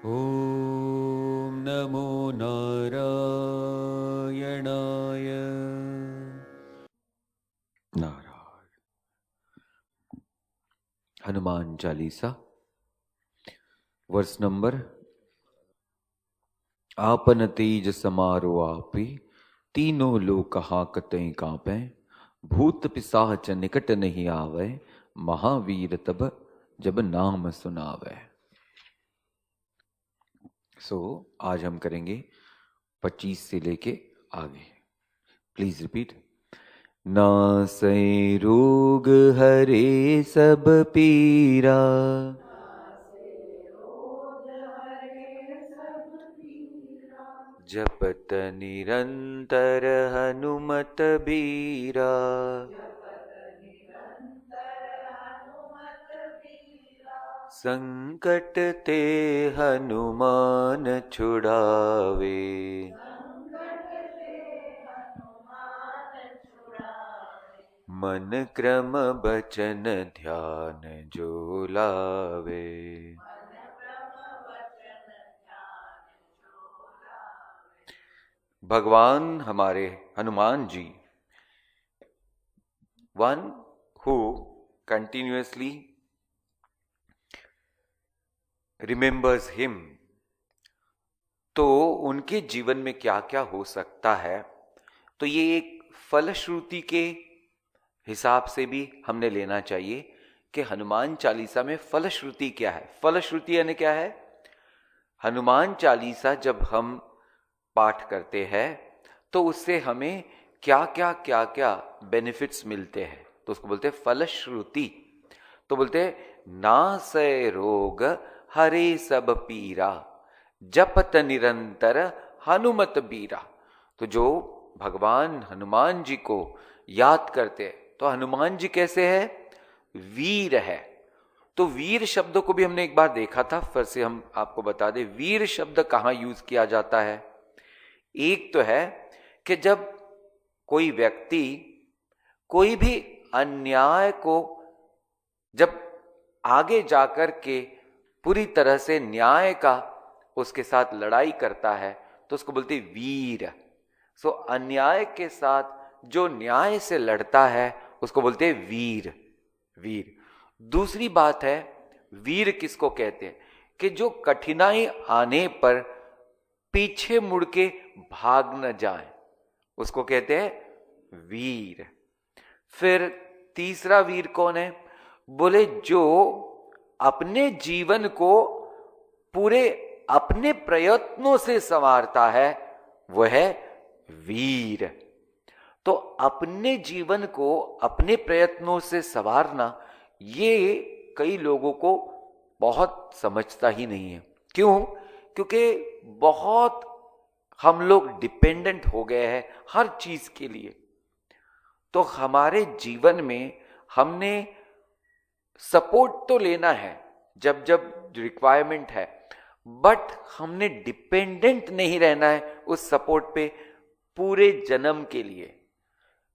ॐ नमो नारायणाय। नारायण। हनुमान चालीसा वर्ष नंबर। आपन तेज समारो आपे, तीनों लोक हाकते कांपे। भूत पिशाच निकट नहीं आवे, महावीर तब जब नाम सुनावे। आज हम करेंगे 25 से लेके आगे। Please repeat. नासै रोग हरे सब पीरा, जपत निरंतर हनुमत बीरा। संकट ते हनुमान छुड़ावे, मन क्रम बचन ध्यान जो लावे। भगवान हमारे Hanuman ji, one who continuously remembers him, तो उनके जीवन में क्या क्या हो सकता है। तो ये एक फलश्रुति के हिसाब से भी हमने लेना चाहिए कि हनुमान चालीसा में फलश्रुति क्या है। फलश्रुति यानी क्या है? हनुमान चालीसा जब हम पाठ करते हैं तो उससे हमें क्या क्या बेनिफिट्स मिलते हैं, तो उसको बोलते हैं फलश्रुति। तो बोलते हैं नासै रोग हरे सब पीरा, जपत निरंतर हनुमत बीरा। तो जो भगवान हनुमान जी को याद करते हैं, तो हनुमान जी कैसे है? वीर है। तो वीर शब्द को भी हमने एक बार देखा था, फिर से हम आपको बता दें वीर शब्द कहां यूज किया जाता है। एक तो है कि जब कोई व्यक्ति कोई भी अन्याय को जब आगे जाकर के पूरी तरह से न्याय का उसके साथ लड़ाई करता है तो उसको बोलते वीर। सो अन्याय के साथ जो न्याय से लड़ता है उसको बोलते वीर। वीर। दूसरी बात है, वीर किसको कहते हैं? कि जो कठिनाई आने पर पीछे मुड़ के भाग न जाए, उसको कहते हैं वीर। फिर तीसरा वीर कौन है? बोले जो अपने जीवन को पूरे अपने प्रयत्नों से संवारता है, वह है वीर। तो अपने जीवन को अपने प्रयत्नों से संवारना, ये कई लोगों को बहुत समझता ही नहीं है। क्यों? क्योंकि बहुत हम लोग डिपेंडेंट हो गए हैं हर चीज के लिए। तो हमारे जीवन में हमने सपोर्ट तो लेना है जब जब रिक्वायरमेंट है, बट हमने डिपेंडेंट नहीं रहना है उस सपोर्ट पे पूरे जन्म के लिए।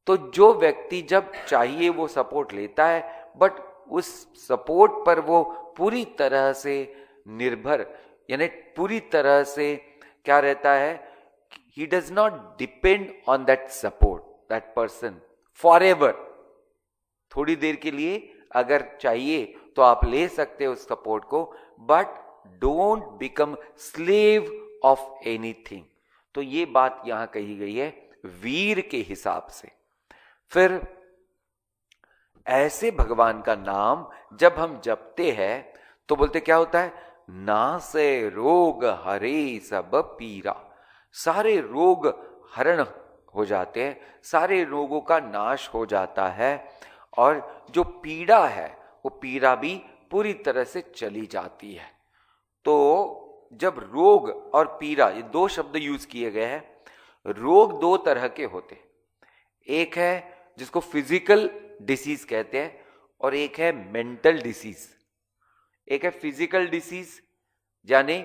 तो जो व्यक्ति जब चाहिए वो सपोर्ट लेता है, बट उस सपोर्ट पर वो पूरी तरह से निर्भर, यानी पूरी तरह से क्या रहता है, he does not depend on that support, that person forever। थोड़ी देर के लिए अगर चाहिए तो आप ले सकते हो उस सपोर्ट को, but don't become slave of anything. तो ये बात यहां कही गई है वीर के हिसाब से। फिर ऐसे भगवान का नाम जब हम जपते हैं तो बोलते क्या होता है? नासै रोग हरे सब पीरा। सारे रोग हरण हो जाते हैं, सारे रोगों का नाश हो जाता है, और जो पीड़ा है वो पीड़ा भी पूरी तरह से चली जाती है। तो जब रोग और पीड़ा, ये दो शब्द यूज किए गए हैं। रोग दो तरह के होते हैं, एक है जिसको फिजिकल डिसीज कहते हैं और एक है मेंटल डिसीज। एक है फिजिकल डिसीज यानी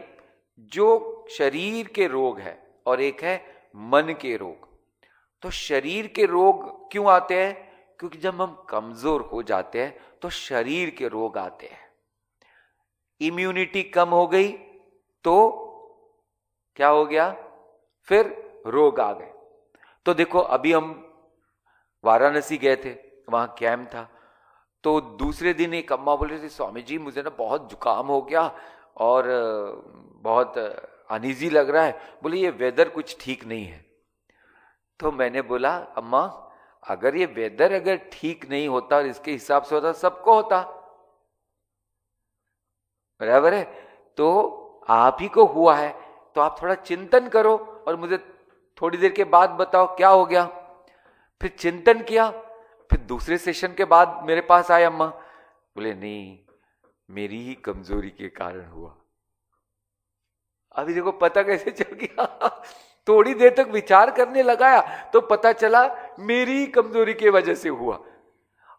जो शरीर के रोग है, और एक है मन के रोग। तो शरीर के रोग क्यों आते हैं? क्योंकि जब हम कमजोर हो जाते हैं तो शरीर के रोग आते हैं। इम्यूनिटी कम हो गई तो क्या हो गया, फिर रोग आ गए। तो देखो अभी हम वाराणसी गए थे, वहां कैंप था, तो दूसरे दिन एक अम्मा बोले थे, स्वामी जी मुझे ना बहुत जुकाम हो गया और बहुत अनईजी लग रहा है, बोले ये वेदर कुछ ठीक नहीं है। तो मैंने बोला अम्मा अगर ये वेदर अगर ठीक नहीं होता और इसके हिसाब से होता सबको होता, बराबर है, तो आप ही को हुआ है तो आप थोड़ा चिंतन करो और मुझे थोड़ी देर के बाद बताओ क्या हो गया। फिर चिंतन किया, फिर दूसरे सेशन के बाद मेरे पास आए अम्मा, बोले नहीं मेरी ही कमजोरी के कारण हुआ। अभी देखो पता कैसे चल गया थोड़ी देर तक विचार करने लगाया तो पता चला मेरी ही कमजोरी की वजह से हुआ।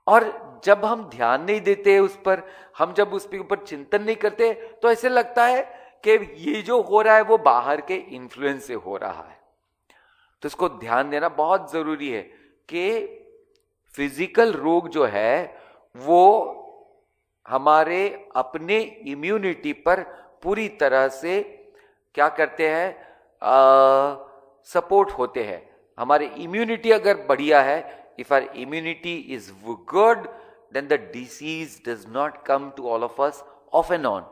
और जब हम ध्यान नहीं देते उस पर, हम जब उसके ऊपर चिंतन नहीं करते तो ऐसे लगता है कि ये जो हो रहा है वो बाहर के इन्फ्लुएंस से हो रहा है। तो इसको ध्यान देना बहुत जरूरी है कि फिजिकल रोग जो है वो हमारे अपने इम्यूनिटी पर पूरी तरह से क्या करते हैं, सपोर्ट होते हैं। हमारी इम्यूनिटी अगर बढ़िया है, if our immunity is good, then the disease does not come to all of us off and on.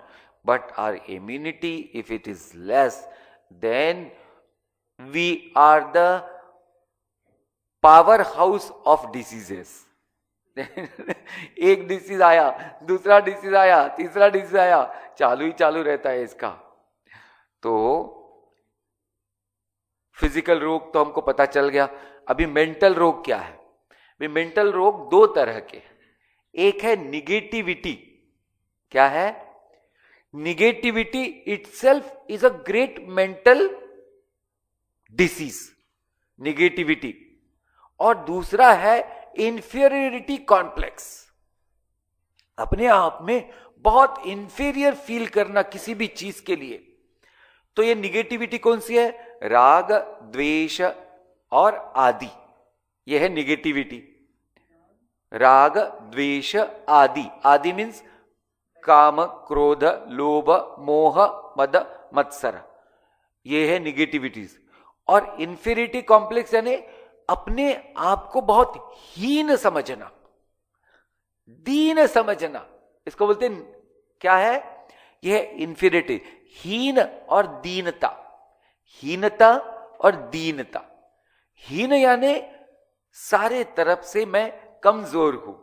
But our immunity, if it is less, then we are the powerhouse of diseases. एक disease आया, दूसरा disease आया, तीसरा disease आया, चालू ही चालू रहता है इसका। तो फिजिकल रोग तो हमको पता चल गया, अभी मेंटल रोग क्या है। मेंटल रोग दो तरह के, एक है निगेटिविटी। क्या है? Negativity itself is a great mental disease, negativity. और दूसरा है इंफीरियरिटी कॉम्प्लेक्स, अपने आप में बहुत इंफीरियर फील करना किसी भी चीज के लिए। तो ये निगेटिविटी कौन सी है? राग, द्वेष और आदि, ये है निगेटिविटी। राग, द्वेष, आदि। आदि मीन्स काम, क्रोध, लोभ, मोह, मद, मत्सर, ये है निगेटिविटीज। और इंफीरियरिटी कॉम्प्लेक्स यानी अपने आप को बहुत हीन समझना, दीन समझना, इसको बोलते हैं क्या है? यह है इंफीरियरिटी, हीन और दीनता। हीनता और दीनता। हीन यानी सारे तरफ से मैं कमजोर हूं,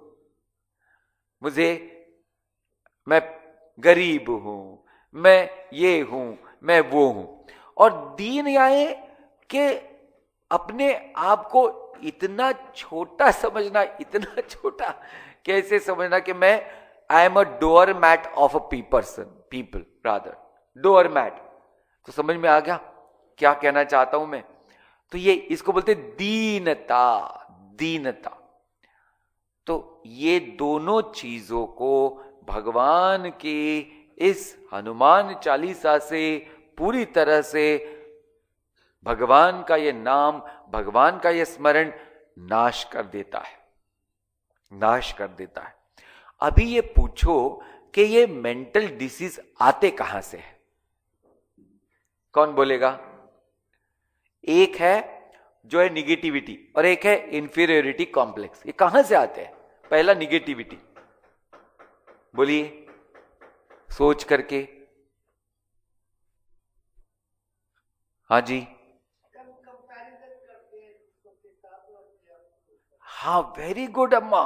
मैं गरीब हूं, मैं ये हूं, मैं वो हूं। और दीन यानी कि अपने आप को इतना छोटा समझना, इतना छोटा कैसे समझना कि मैं I am a doormat of a people rather, doormat. तो समझ में आ गया क्या कहना चाहता हूं मैं? तो ये इसको बोलते दीनता, दीनता। तो ये दोनों चीजों को भगवान के इस हनुमान चालीसा से पूरी तरह से भगवान का ये नाम, भगवान का ये स्मरण नाश कर देता है, नाश कर देता है। अभी ये पूछो कि ये मेंटल डिसीज आते कहां से है? कौन बोलेगा? एक है जो है निगेटिविटी और एक है इंफीरियरिटी कॉम्प्लेक्स। ये कहां से आते हैं? पहला निगेटिविटी, बोलिए सोच करके। हाँ जी, हाँ वेरी गुड अम्मा,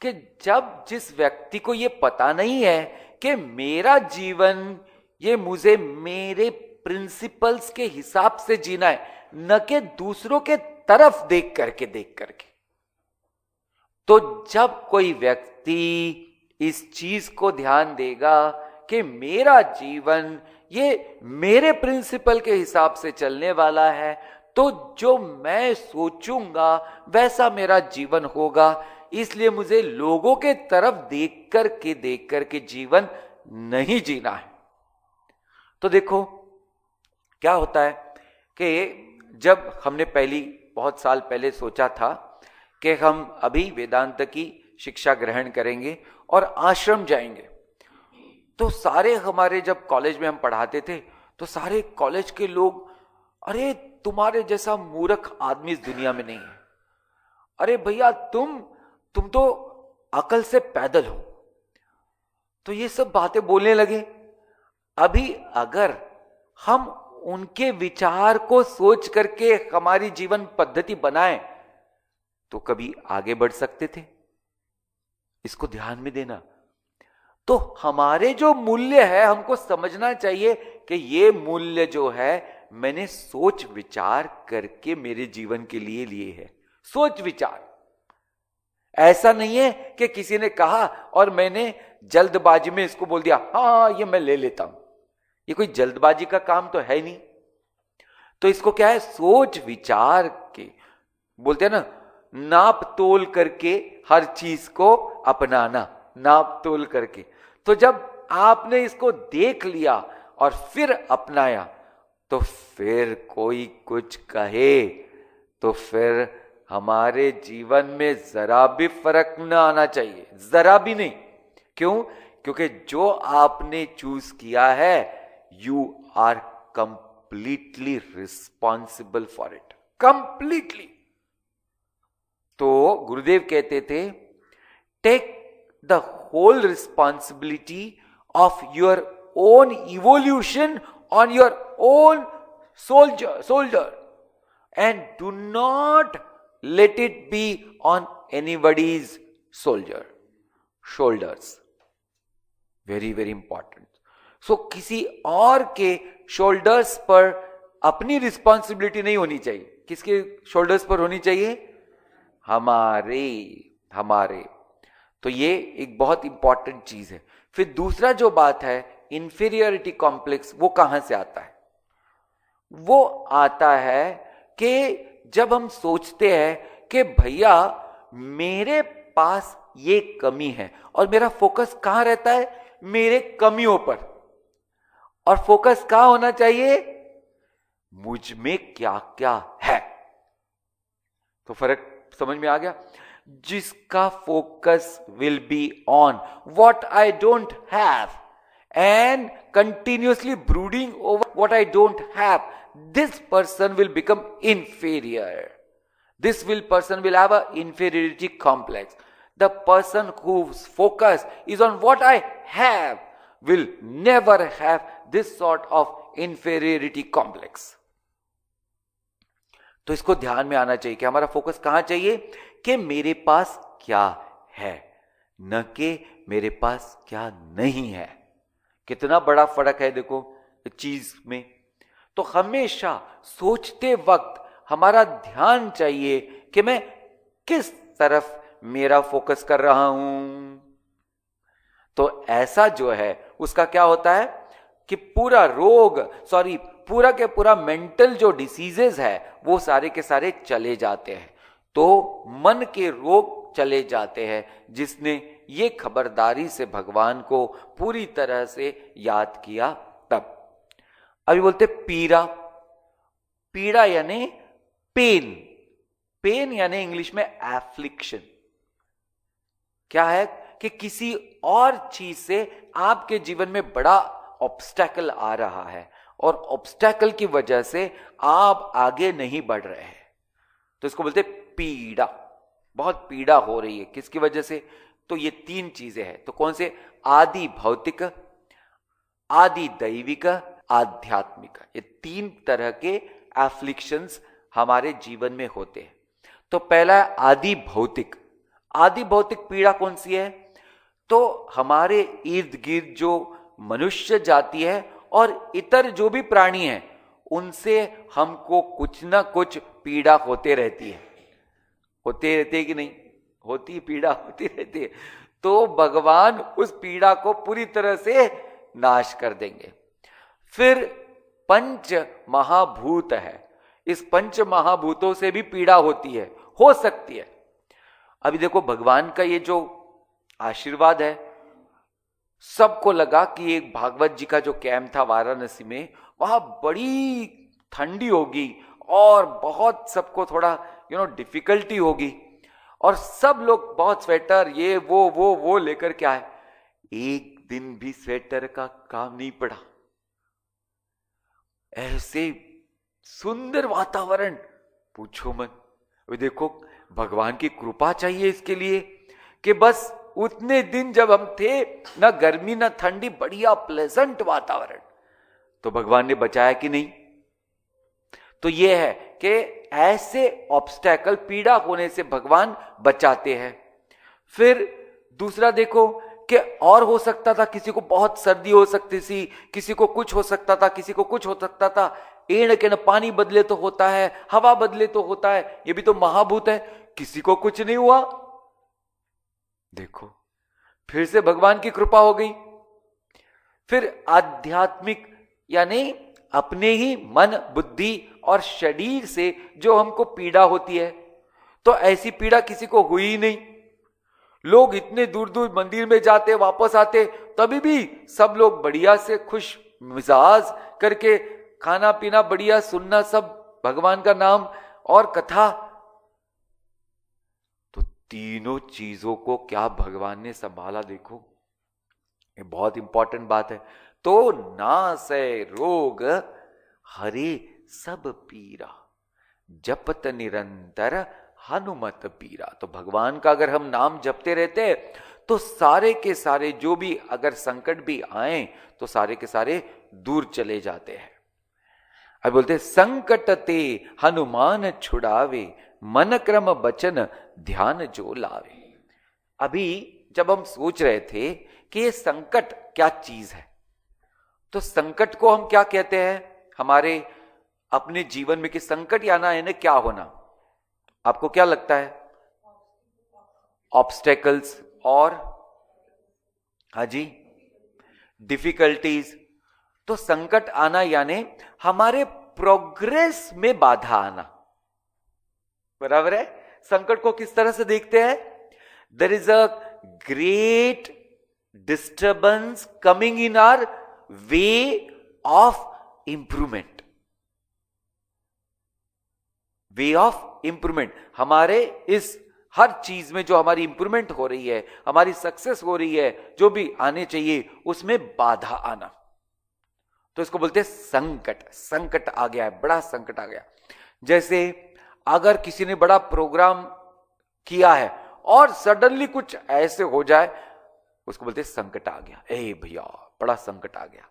कि जब जिस व्यक्ति को ये पता नहीं है कि मेरा जीवन ये मुझे मेरे प्रिंसिपल्स के हिसाब से जीना है, न कि दूसरों के तरफ देख करके तो जब कोई व्यक्ति इस चीज को ध्यान देगा कि मेरा जीवन ये मेरे प्रिंसिपल के हिसाब से चलने वाला है, तो जो मैं सोचूंगा वैसा मेरा जीवन होगा। इसलिए मुझे लोगों के तरफ देख करके जीवन नहीं जीना है। तो देखो क्या होता है कि जब हमने बहुत साल पहले सोचा था कि हम अभी वेदांत की शिक्षा ग्रहण करेंगे और आश्रम जाएंगे, तो सारे हमारे जब कॉलेज में हम पढ़ाते थे तो सारे कॉलेज के लोग, अरे तुम्हारे जैसा मूर्ख आदमी इस दुनिया में नहीं है, अरे भैया तुम तो अकल से पैदल हो। तो ये सब बातें बोलने लगे। अभी अगर हम उनके विचार को सोच करके हमारी जीवन पद्धति बनाएं तो कभी आगे बढ़ सकते थे। इसको ध्यान में देना। तो हमारे जो मूल्य है हमको समझना चाहिए कि ये मूल्य जो है मैंने सोच विचार करके मेरे जीवन के लिए लिए है। सोच विचार, ऐसा नहीं है कि किसी ने कहा और मैंने जल्दबाजी में इसको बोल दिया हाँ ये मैं ले लेता हूं। ये कोई जल्दबाजी का काम तो है नहीं। तो इसको क्या है, सोच विचार के बोलते हैं ना, नाप तोल करके हर चीज को अपनाना, नाप तोल करके। तो जब आपने इसको देख लिया और फिर अपनाया तो फिर कोई कुछ कहे तो फिर हमारे जीवन में जरा भी फर्क ना आना चाहिए, जरा भी नहीं। क्यों? क्योंकि जो आपने चूज किया है you are completely responsible for it, completely. तो गुरुदेव कहते थे take the whole responsibility of your own evolution on your own shoulder and do not let it be on anybody's shoulders. Very very important. So किसी और के shoulders पर अपनी responsibility नहीं होनी चाहिए। किसके shoulders पर होनी चाहिए? हमारे। तो ये एक बहुत इंपॉर्टेंट चीज है। फिर दूसरा जो बात है इंफीरियरिटी कॉम्प्लेक्स, वो कहां से आता है? वो आता है कि जब हम सोचते हैं कि भैया मेरे पास ये कमी है और मेरा फोकस कहां रहता है? मेरे कमियों पर। और फोकस कहां होना चाहिए? मुझ में क्या क्या है। तो फर्क समझ में आ गया? जिसका focus will be on what I don't have and continuously brooding over what I don't have, this person will become inferior. This person will have an inferiority complex. The person whose focus is on what I have will never have this sort of inferiority complex. तो इसको ध्यान में आना चाहिए कि हमारा focus कहां चाहिए? कि मेरे पास क्या है, न कि मेरे पास क्या नहीं है। कितना बड़ा फर्क है देखो चीज में। तो हमेशा सोचते वक्त हमारा ध्यान चाहिए कि मैं किस तरफ मेरा फोकस कर रहा हूं। तो ऐसा जो है उसका क्या होता है कि पूरा के पूरा मेंटल जो डिसीजेस है वो सारे के सारे चले जाते हैं। तो मन के रोग चले जाते हैं जिसने ये खबरदारी से भगवान को पूरी तरह से याद किया तब। अभी बोलते पीड़ा यानी पेन यानी इंग्लिश में एफ्लिक्शन। क्या है कि किसी और चीज से आपके जीवन में बड़ा ऑब्स्टैकल आ रहा है और ऑब्स्टैकल की वजह से आप आगे नहीं बढ़ रहे हैं, तो इसको बोलते पीड़ा। बहुत पीड़ा हो रही है, किसकी वजह से? तो ये तीन चीजें हैं। तो कौन से? आदि भौतिक, आदि दैविक, आध्यात्मिक। ये तीन तरह के एफ्लिक्शंस हमारे जीवन में होते हैं। तो पहला है आदि भौतिक। आदि भौतिक पीड़ा कौन सी है? तो हमारे इर्द गिर्द जो मनुष्य जाति है और इतर जो भी प्राणी हैं उनसे हमको कुछ ना कुछ पीड़ा होते रहती है। होते रहती है कि नहीं होती? पीड़ा होती रहती है। तो भगवान उस पीड़ा को पूरी तरह से नाश कर देंगे। फिर पंच महाभूत है। इस पंच महाभूतों से भी पीड़ा होती है, हो सकती है। अभी देखो भगवान का ये जो आशीर्वाद है, सबको लगा कि एक भागवत जी का जो कैंप था वाराणसी में, वहां बड़ी ठंडी होगी और बहुत सबको थोड़ा डिफिकल्टी होगी और सब लोग बहुत स्वेटर ये वो लेकर के आए। एक दिन भी स्वेटर का काम नहीं पड़ा। ऐसे सुंदर वातावरण, पूछो मत। अभी देखो, भगवान की कृपा चाहिए इसके लिए कि बस उतने दिन जब हम थे, ना गर्मी ना ठंडी, बढ़िया प्लेजेंट वातावरण, तो भगवान ने बचाया कि नहीं। तो यह है कि ऐसे ऑब्स्टेकल, पीड़ा होने से भगवान बचाते हैं। फिर दूसरा देखो कि और हो सकता था, किसी को बहुत सर्दी हो सकती थी, किसी को कुछ हो सकता था, किसी को कुछ हो सकता था। एण के न पानी बदले तो होता है, हवा बदले तो होता है, ये भी तो महाभूत है, किसी को कुछ नहीं हुआ। देखो, फिर से भगवान की कृपा हो गई। फिर आध्यात्मिक यानी अपने ही मन, बुद्धि और शरीर से जो हमको पीड़ा होती है, तो ऐसी पीड़ा किसी को हुई ही नहीं। लोग इतने दूर दूर मंदिर में जाते, वापस आते, तभी भी सब लोग बढ़िया से खुश मिजाज करके खाना पीना बढ़िया, सुनना सब भगवान का नाम और कथा। तो तीनों चीजों को क्या भगवान ने संभाला, देखो, ये बहुत इंपॉर्टेंट बात है। तो नासै रोग हरे सब पीरा, जपत निरंतर हनुमत पीरा। तो भगवान का अगर हम नाम जपते रहते तो सारे के सारे जो भी अगर संकट भी आए तो सारे के सारे दूर चले जाते हैं। अब बोलते संकट ते हनुमान छुड़ावे, मन क्रम बचन ध्यान जो लावे। अभी जब हम सोच रहे थे कि ये संकट क्या चीज है, तो संकट को हम क्या कहते हैं हमारे अपने जीवन में, कि संकट या ना है क्या होना, आपको क्या लगता है? ऑब्स्टेकल्स और हाँ जी, डिफिकल्टीज। तो संकट आना यानी हमारे प्रोग्रेस में बाधा आना, बराबर है। संकट को किस तरह से देखते हैं? There is a great disturbance coming in our way of improvement, way of improvement. हमारे इस हर चीज में जो हमारी इंप्रूवमेंट हो रही है, हमारी सक्सेस हो रही है, जो भी आने चाहिए उसमें बाधा आना, तो इसको बोलते हैं संकट। संकट आ गया है, बड़ा संकट आ गया। जैसे अगर किसी ने बड़ा प्रोग्राम किया है और सडनली कुछ ऐसे हो जाए, उसको बोलते हैं संकट आ गया, ए भैया बड़ा संकट आ गया।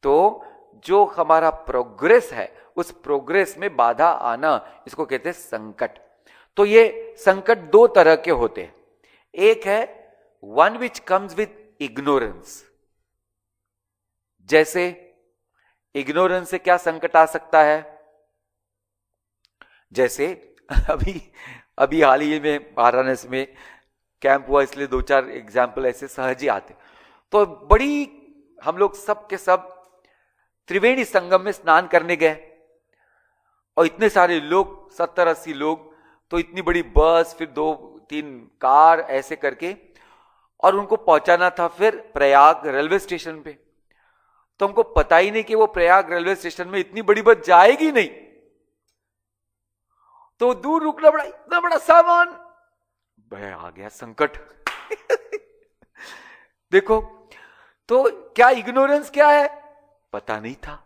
तो जो हमारा प्रोग्रेस है उस प्रोग्रेस में बाधा आना, इसको कहते हैं संकट। तो ये संकट दो तरह के होते हैं। एक है one which comes with ignorance. जैसे इग्नोरेंस से क्या संकट आ सकता है? जैसे अभी हाल ही में वाराणसी में कैंप हुआ, इसलिए दो चार एग्जाम्पल ऐसे सहज ही आते। तो बड़ी हम लोग सब के सब त्रिवेणी संगम में स्नान करने गए और इतने सारे लोग, 70-80 लोग, तो इतनी बड़ी बस, फिर 2-3 कार ऐसे करके, और उनको पहुंचाना था फिर प्रयाग रेलवे स्टेशन पे। तो हमको पता ही नहीं कि वो प्रयाग रेलवे स्टेशन में इतनी बड़ी बस जाएगी नहीं, तो दूर रुकना पड़ा, इतना बड़ा सामान, भाई आ गया संकट। देखो, तो क्या इग्नोरेंस क्या है? पता नहीं था,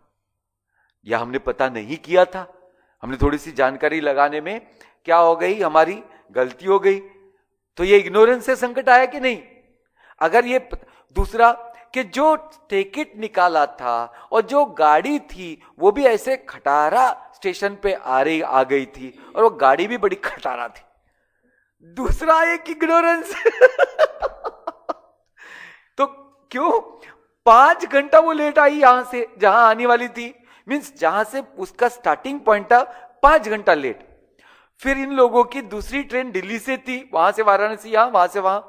या हमने पता नहीं किया था, हमने थोड़ी सी जानकारी लगाने में क्या हो गई, हमारी गलती हो गई। तो ये इग्नोरेंस से संकट आया कि नहीं? अगर ये दूसरा कि जो टिकट निकाला था और जो गाड़ी थी वो भी ऐसे खटारा स्टेशन पे आ गई थी, और वो गाड़ी भी बड़ी खटारा थी। दूसरा एक इग्नोरेंस। तो क्यों 5 घंटा वो लेट आई यहां से जहां आने वाली थी, मींस जहां से उसका स्टार्टिंग पॉइंट था 5 घंटा लेट। फिर इन लोगों की दूसरी ट्रेन दिल्ली से थी, वहां से वाराणसी, यहां वहां से वहां,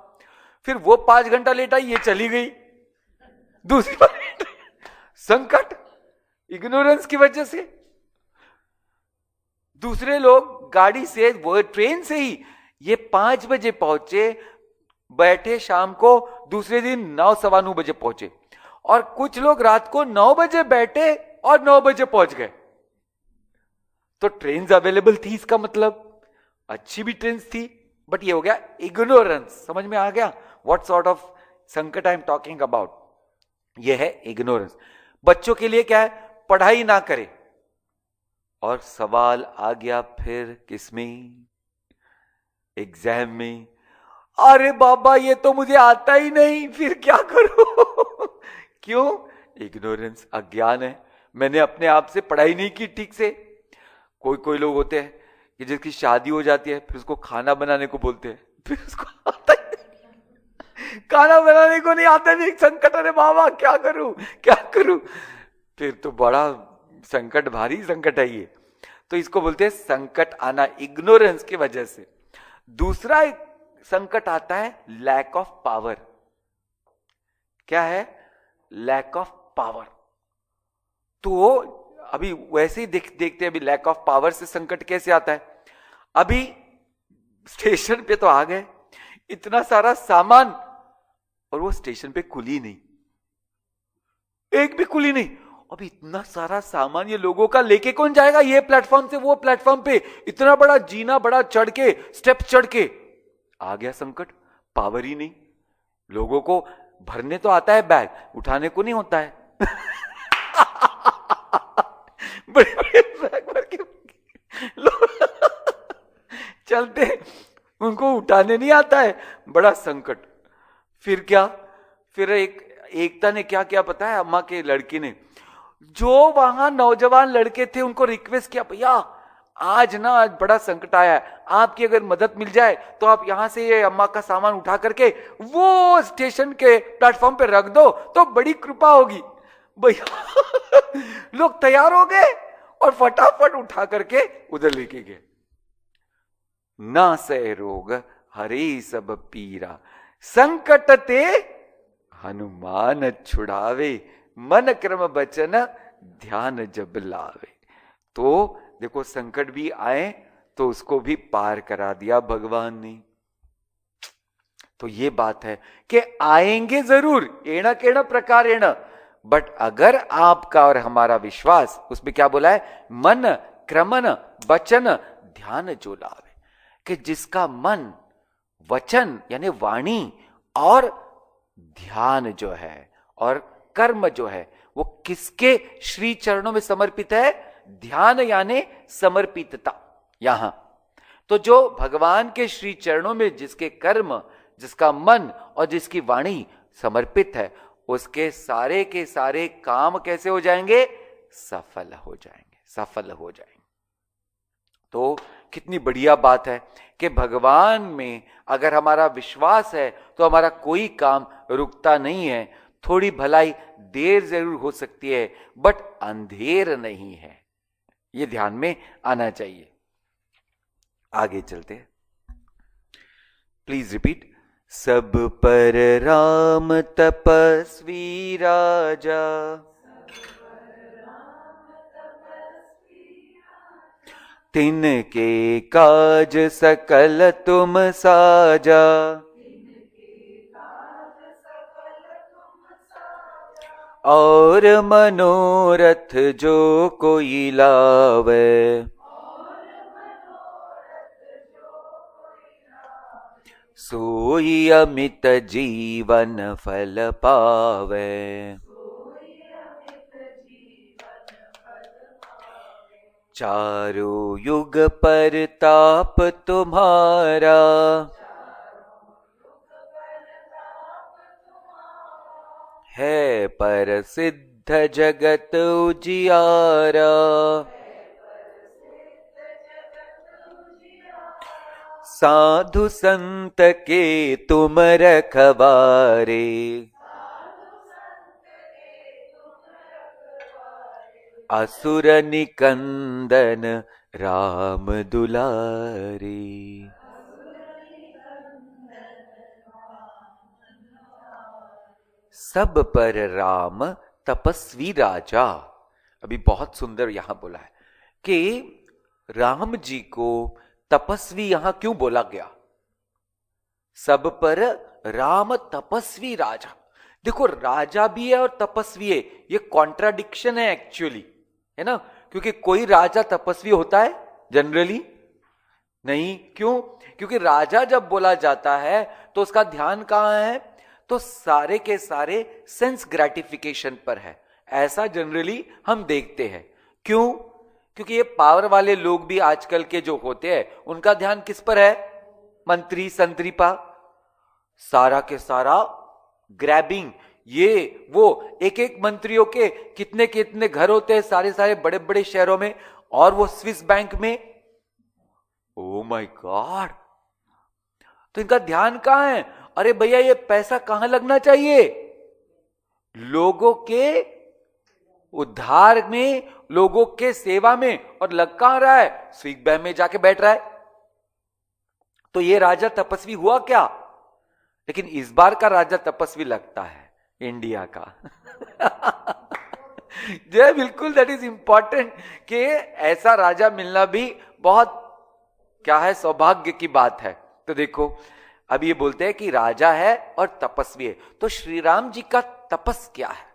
फिर वो 5 घंटा लेट आई, ये चली गई दूसरी बार। संकट इग्नोरेंस की वजह से। दूसरे लोग गाड़ी से, वो ट्रेन से ही ये 5 बजे पहुंचे, बैठे शाम को, दूसरे दिन 9-9:15 बजे पहुंचे, और कुछ लोग रात को 9 बजे बैठे और 9 बजे पहुंच गए। तो ट्रेन अवेलेबल थी, इसका मतलब अच्छी भी ट्रेन थी, बट ये हो गया इग्नोरेंस। समझ में आ गया व्हाट सॉर्ट ऑफ संकट आई एम टॉकिंग अबाउट? ये है इग्नोरेंस। बच्चों के लिए क्या है? पढ़ाई ना करे। और सवाल आ गया फिर किसमें? एग्जाम में। अरे बाबा ये तो मुझे आता ही नहीं, फिर क्या करूं? क्यों? इग्नोरेंस, अज्ञान है। मैंने अपने आप से पढ़ाई नहीं की ठीक से। कोई कोई लोग होते हैं कि जिसकी शादी हो जाती है फिर उसको खाना बनाने को बोलते हैं, फिर उसको आता ही नहीं। खाना बनाने को नहीं आता भी एक संकट। अरे बाबा क्या करूं क्या करूं? फिर तो बड़ा संकट, भारी संकट है ये। तो इसको बोलते हैं संकट आना इग्नोरेंस की वजह से। दूसरा एक संकट आता है लैक ऑफ पावर। क्या है? Lack of power. तो अभी वैसे ही देखते हैं अभी लैक ऑफ पावर से संकट कैसे आता है। अभी स्टेशन पे तो आ गए, इतना सारा सामान, और वो स्टेशन पे खुली नहीं, एक भी खुली नहीं। अभी इतना सारा सामान ये लोगों का लेके कौन जाएगा? ये प्लेटफॉर्म से वो प्लेटफॉर्म पे इतना बड़ा जीना, बड़ा चढ़ के, स्टेप चढ़ के। आ गया संकट, पावर ही नहीं। लोगों को भरने तो आता है बैग, उठाने को नहीं होता है। बड़े बड़े बैग भर के लोग चलते, उनको उठाने नहीं आता है, बड़ा संकट। फिर क्या? फिर एकता ने क्या किया पता है? अम्मा के लड़की ने, जो वहां नौजवान लड़के थे उनको रिक्वेस्ट किया, भैया आज बड़ा संकट आया है, आपकी अगर मदद मिल जाए तो आप यहां से ये अम्मा का सामान उठा करके वो स्टेशन के प्लेटफॉर्म पे रख दो तो बड़ी कृपा होगी। भैया लोग तैयार हो गए और फटाफट उठा करके उधर लेके गए। ना सह रोग हरे सब पीरा, संकट ते हनुमान छुड़ावे, मन क्रम बचन ध्यान जब लावे। तो देखो संकट भी आए तो उसको भी पार करा दिया भगवान ने। तो ये बात है कि आएंगे जरूर, एण केण प्रकारेण, बट अगर आपका और हमारा विश्वास, उसमें क्या बोला है? मन क्रमन वचन ध्यान जो लावे। कि जिसका मन, वचन यानी वाणी, और ध्यान जो है और कर्म जो है वो किसके श्री चरणों में समर्पित है? ध्यान यानी समर्पितता। यहां तो जो भगवान के श्री चरणों में जिसके कर्म, जिसका मन और जिसकी वाणी समर्पित है, उसके सारे के सारे काम कैसे हो जाएंगे? सफल हो जाएंगे, सफल हो जाएंगे। तो कितनी बढ़िया बात है कि भगवान में अगर हमारा विश्वास है तो हमारा कोई काम रुकता नहीं है। थोड़ी भलाई देर जरूर हो सकती है बट अंधेर नहीं है, ये ध्यान में आना चाहिए। आगे चलते हैं, प्लीज रिपीट। सब पर राम तपस्वी राजा, तिनके काज सकल तुम साजा, और मनोरथ जो कोई लावे, सोई अमित जीवन फल पावे। चारों युग पर ताप तुम्हारा, है पर सिद्ध जगत उजियारा। साधु संत के तुम रखवारे, असुर निकंदन राम दुलारी। सब पर राम तपस्वी राजा। अभी बहुत सुंदर यहां बोला है कि राम जी को तपस्वी यहां क्यों बोला गया? सब पर राम तपस्वी राजा। देखो राजा भी है और तपस्वी है, ये कॉन्ट्राडिक्शन है एक्चुअली, है ना? क्योंकि कोई राजा तपस्वी होता है जनरली नहीं। क्यों? क्योंकि राजा जब बोला जाता है तो उसका ध्यान कहां है? तो सारे के सारे सेंस ग्रेटिफिकेशन पर है। ऐसा जनरली हम देखते हैं। क्यों? क्योंकि ये पावर वाले लोग भी आजकल के जो होते हैं उनका ध्यान किस पर है? मंत्री संतरी पर। सारा के सारा ग्रैबिंग, ये वो, एक एक मंत्रियों के कितने कितने घर होते हैं सारे सारे बड़े बड़े शहरों में, और वो स्विस बैंक में। Oh my God! तो इनका ध्यान कहां है? अरे भैया ये पैसा कहां लगना चाहिए? लोगों के उद्धार में, लोगों के सेवा में, और लग कहां रहा है? स्विस बैंक में जाके बैठ रहा है। तो ये राजा तपस्वी हुआ क्या? लेकिन इस बार का राजा तपस्वी लगता है इंडिया का। जो बिल्कुल दैट इज इंपॉर्टेंट कि ऐसा राजा मिलना भी बहुत क्या है, सौभाग्य की बात है। तो देखो अब ये बोलते हैं कि राजा है और तपस्वी है, तो श्री राम जी का तपस क्या है?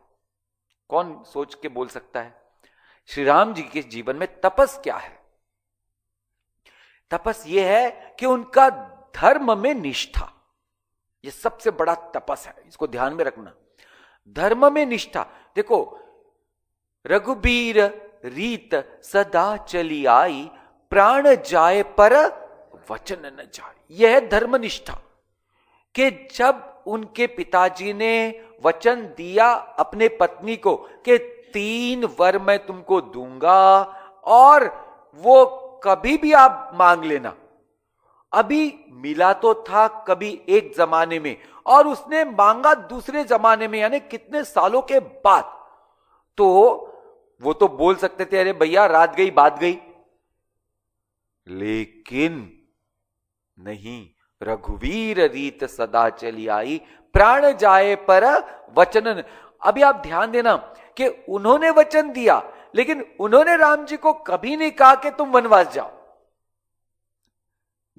कौन सोच के बोल सकता है? श्री राम जी के जीवन में तपस क्या है? तपस ये है कि उनका धर्म में निष्ठा, ये सबसे बड़ा तपस है, इसको ध्यान में रखना। धर्म में निष्ठा। देखो, रघुबीर रीत सदा चली आई, प्राण जाए पर वचन न जाए। यह है धर्मनिष्ठा, कि जब उनके पिताजी ने वचन दिया अपने पत्नी को कि 3 वर मैं तुमको दूंगा और वो कभी भी आप मांग लेना। अभी मिला तो था कभी एक जमाने में, और उसने मांगा दूसरे जमाने में, यानी कितने सालों के बाद। तो वो तो बोल सकते थे अरे भैया रात गई बात गई, लेकिन नहीं, रघुवीर रीत सदा चली आई, प्राण जाए पर वचन। अभी आप ध्यान देना कि उन्होंने वचन दिया, लेकिन उन्होंने राम जी को कभी नहीं कहा कि तुम वनवास जाओ।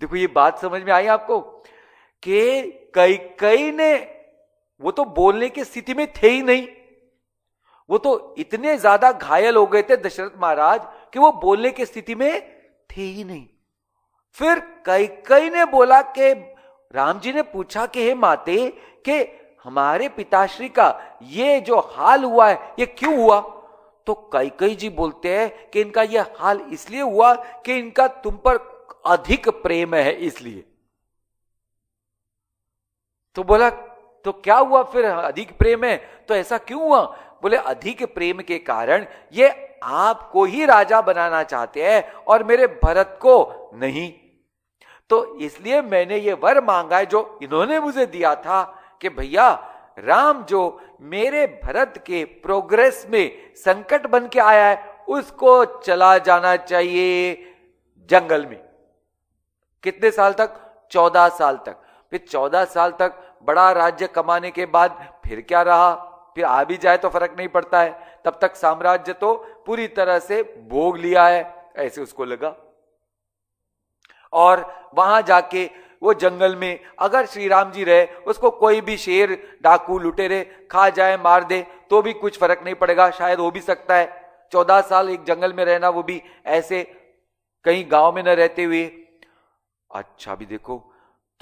देखो ये बात समझ में आई आपको कि कई ने, वो तो बोलने की स्थिति में थे ही नहीं, वो तो इतने ज्यादा घायल हो गए थे दशरथ महाराज कि वो बोलने की स्थिति में थे ही नहीं। फिर कई ने बोला कि राम जी ने पूछा कि हे माते, कि हमारे पिताश्री का ये जो हाल हुआ है ये क्यों हुआ? तो कई जी बोलते हैं कि इनका यह हाल इसलिए हुआ कि इनका तुम पर अधिक प्रेम है इसलिए। तो बोला तो क्या हुआ फिर, अधिक प्रेम है तो ऐसा क्यों हुआ? बोले अधिक प्रेम के कारण ये आपको ही राजा बनाना चाहते हैं और मेरे भरत को नहीं। तो इसलिए मैंने ये वर मांगा है जो इन्होंने मुझे दिया था कि भैया राम जो मेरे भरत के प्रोग्रेस में संकट बन के आया है उसको चला जाना चाहिए जंगल में। कितने साल तक? 14 साल तक। फिर 14 साल तक बड़ा राज्य कमाने के बाद फिर क्या रहा? फिर आ भी जाए तो फर्क नहीं पड़ता है, तब तक साम्राज्य तो पूरी तरह से भोग लिया है, ऐसे उसको लगा। और वहां जाके वो जंगल में अगर श्री राम जी रहे, उसको कोई भी शेर डाकू लुटेरे खा जाए मार दे तो भी कुछ फर्क नहीं पड़ेगा, शायद हो भी सकता है। 14 साल एक जंगल में रहना, वो भी ऐसे कहीं गांव में न रहते हुए। अच्छा भी देखो,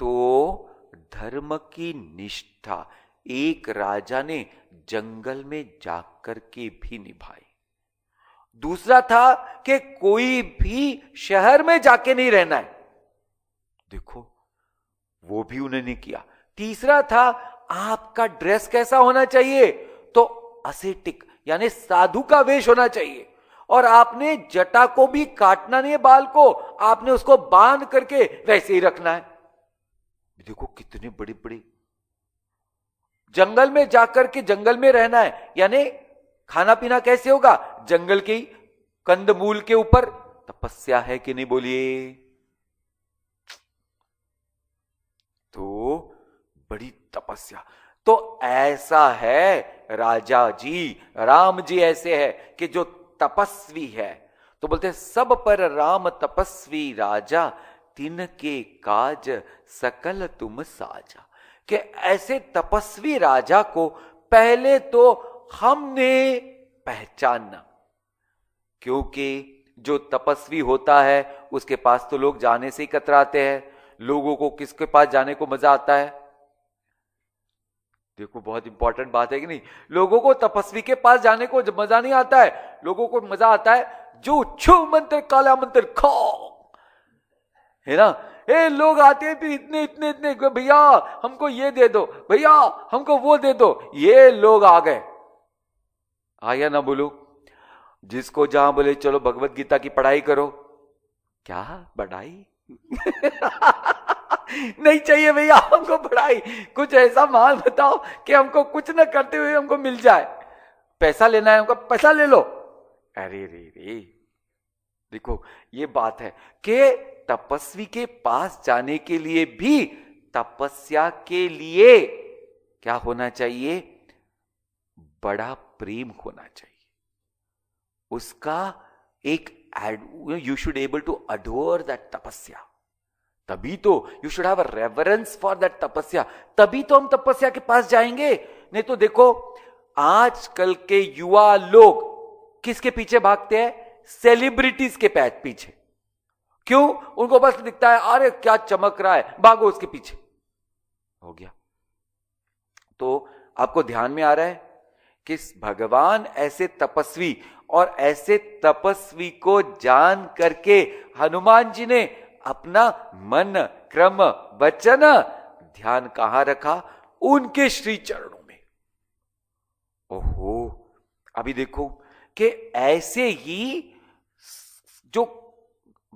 तो धर्म की निष्ठा एक राजा ने जंगल में जाकर के भी निभाई। दूसरा था कि कोई भी शहर में जाके नहीं रहना है, देखो वो भी उन्होंने किया। तीसरा था आपका ड्रेस कैसा होना चाहिए? तो असेटिक यानी साधु का वेश होना चाहिए, और आपने जटा को भी काटना नहीं है, बाल को आपने उसको बांध करके वैसे ही रखना है। देखो कितने बड़े बड़े। जंगल में जाकर के जंगल में रहना है, यानी खाना पीना कैसे होगा? जंगल के कंदमूल के ऊपर। तपस्या है कि नहीं बोलिए? तो बड़ी तपस्या। तो ऐसा है राजा जी, राम जी ऐसे है कि जो तपस्वी है। तो बोलते हैं सब पर राम तपस्वी राजा, तिनके काज सकल तुम साजा। कि ऐसे तपस्वी राजा को पहले तो हमने पहचानना, क्योंकि जो तपस्वी होता है उसके पास तो लोग जाने से ही कतराते हैं। लोगों को किसके पास जाने को मजा आता है? देखो बहुत इंपॉर्टेंट बात है कि नहीं। लोगों को तपस्वी के पास जाने को मजा नहीं आता है, लोगों को मजा आता है जो छू मंत्र काला मंत्र खाओ, है ना। ए लोग आते हैं फिर इतने इतने इतने, भैया हमको ये दे दो, भैया हमको वो दे दो। ये लोग आ गए, आया ना बोलो। जिसको जहां बोले चलो भगवत गीता की पढ़ाई करो, क्या पढ़ाई नहीं चाहिए भैया हमको पढ़ाई, कुछ ऐसा माल बताओ कि हमको कुछ ना करते हुए हमको मिल जाए। पैसा लेना है हमको, पैसा ले लो। अरे रे रे, देखो ये बात है कि तपस्वी के पास जाने के लिए भी तपस्या के लिए क्या होना चाहिए, बड़ा प्रेम होना चाहिए। उसका एक you should able to adore that tapasya, तभी तो you should have a reverence for that tapasya, तभी तो हम तपस्या के पास जाएंगे। नहीं तो देखो आजकल के युवा लोग किसके पीछे भागते हैं, सेलिब्रिटीज के पीछे। क्यों, उनको बस दिखता है अरे क्या चमक रहा है, भागो उसके पीछे, हो गया। तो आपको ध्यान में आ रहा है कि भगवान ऐसे तपस्वी, और ऐसे तपस्वी को जान करके हनुमान जी ने अपना मन क्रम वचन ध्यान कहां रखा, उनके श्री चरणों में। ओहो, अभी देखो कि ऐसे ही जो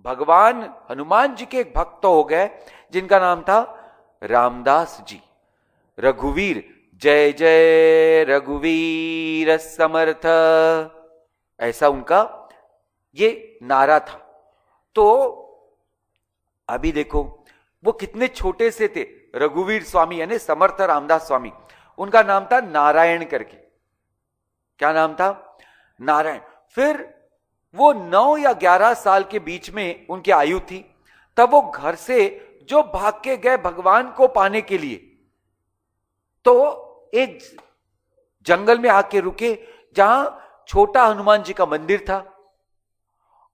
भगवान हनुमान जी के एक भक्त हो गए जिनका नाम था रामदास जी। रघुवीर जय जय रघुवीर समर्थ, ऐसा उनका ये नारा था। तो अभी देखो वो कितने छोटे से थे, रघुवीर स्वामी यानी समर्थ रामदास स्वामी, उनका नाम था नारायण करके। क्या नाम था, नारायण। फिर वो 9 या 11 साल के बीच में उनकी आयु थी, तब वो घर से जो भाग के गए भगवान को पाने के लिए, तो एक जंगल में आके रुके जहां छोटा हनुमान जी का मंदिर था,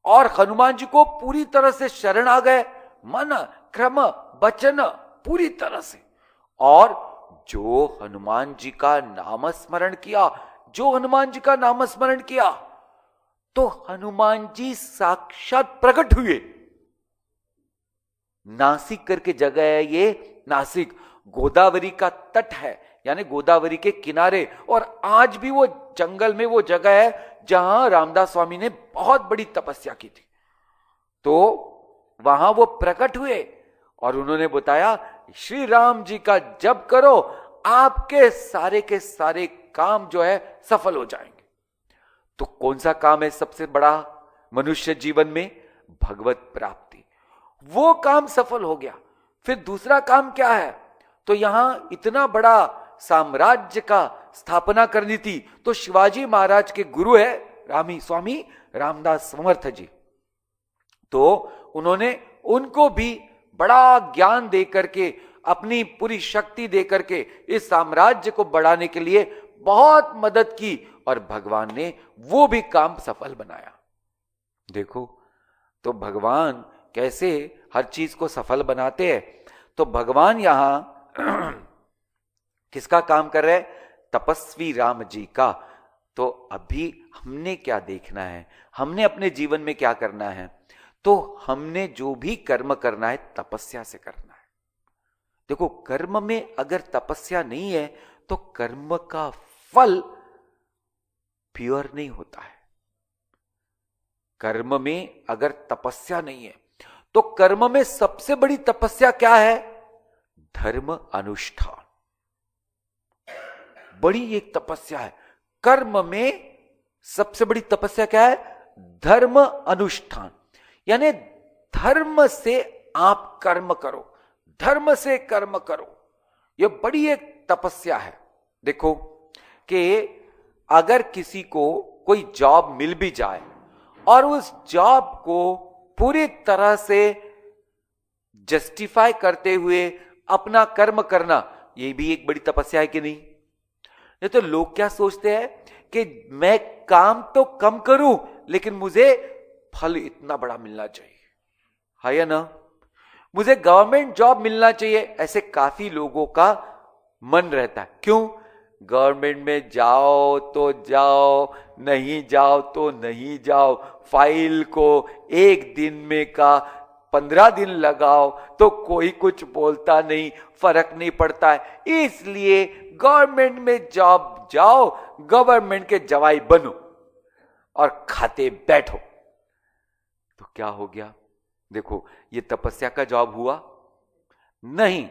और हनुमान जी को पूरी तरह से शरण आ गए, मन क्रम वचन पूरी तरह से। और जो हनुमान जी का नाम स्मरण किया, जो हनुमान जी का नाम स्मरण किया, तो हनुमान जी साक्षात प्रकट हुए। नासिक करके जगह है ये, नासिक गोदावरी का तट है, यानी गोदावरी के किनारे, और आज भी वो जंगल में वो जगह है जहां रामदास स्वामी ने बहुत बड़ी तपस्या की थी। तो वहां वो प्रकट हुए और उन्होंने बताया श्री राम जी का जप करो, आपके सारे के सारे काम जो है सफल हो जाएंगे। तो कौन सा काम है सबसे बड़ा मनुष्य जीवन में, भगवत प्राप्ति, वो काम सफल हो गया। फिर दूसरा काम क्या है, तो यहां इतना बड़ा साम्राज्य का स्थापना करनी थी, तो शिवाजी महाराज के गुरु है रामी स्वामी रामदास समर्थ जी। तो उन्होंने उनको भी बड़ा ज्ञान दे करके, अपनी पूरी शक्ति दे करके इस साम्राज्य को बढ़ाने के लिए बहुत मदद की, और भगवान ने वो भी काम सफल बनाया। देखो तो भगवान कैसे हर चीज को सफल बनाते हैं। तो भगवान यहां किसका काम कर रहे हैं, तपस्वी राम जी का। तो अभी हमने क्या देखना है, हमने अपने जीवन में क्या करना है, तो हमने जो भी कर्म करना है तपस्या से करना है। देखो कर्म में अगर तपस्या नहीं है तो कर्म का फल प्योर नहीं होता है। कर्म में अगर तपस्या नहीं है तो कर्म में सबसे बड़ी तपस्या क्या है, धर्म अनुष्ठान, बड़ी एक तपस्या है। कर्म में सबसे बड़ी तपस्या क्या है, धर्म अनुष्ठान, यानी धर्म से आप कर्म करो, धर्म से कर्म करो, यह बड़ी एक तपस्या है। देखो कि अगर किसी को कोई जॉब मिल भी जाए और उस जॉब को पूरी तरह से जस्टिफाई करते हुए अपना कर्म करना, यह भी एक बड़ी तपस्या है कि नहीं। नहीं तो लोग क्या सोचते हैं कि मैं काम तो कम करूं लेकिन मुझे फल इतना बड़ा मिलना चाहिए, है या ना, मुझे गवर्नमेंट जॉब मिलना चाहिए, ऐसे काफी लोगों का मन रहता है। क्यों, गवर्नमेंट में जाओ तो जाओ, नहीं जाओ तो नहीं जाओ, फाइल को एक दिन में का 15 दिन लगाओ तो कोई कुछ बोलता नहीं, फर्क नहीं पड़ता है। इसलिए गवर्नमेंट में जॉब जाओ, गवर्नमेंट के जवाई बनो और खाते बैठो। तो क्या हो गया? देखो, ये तपस्या का जॉब हुआ? नहीं,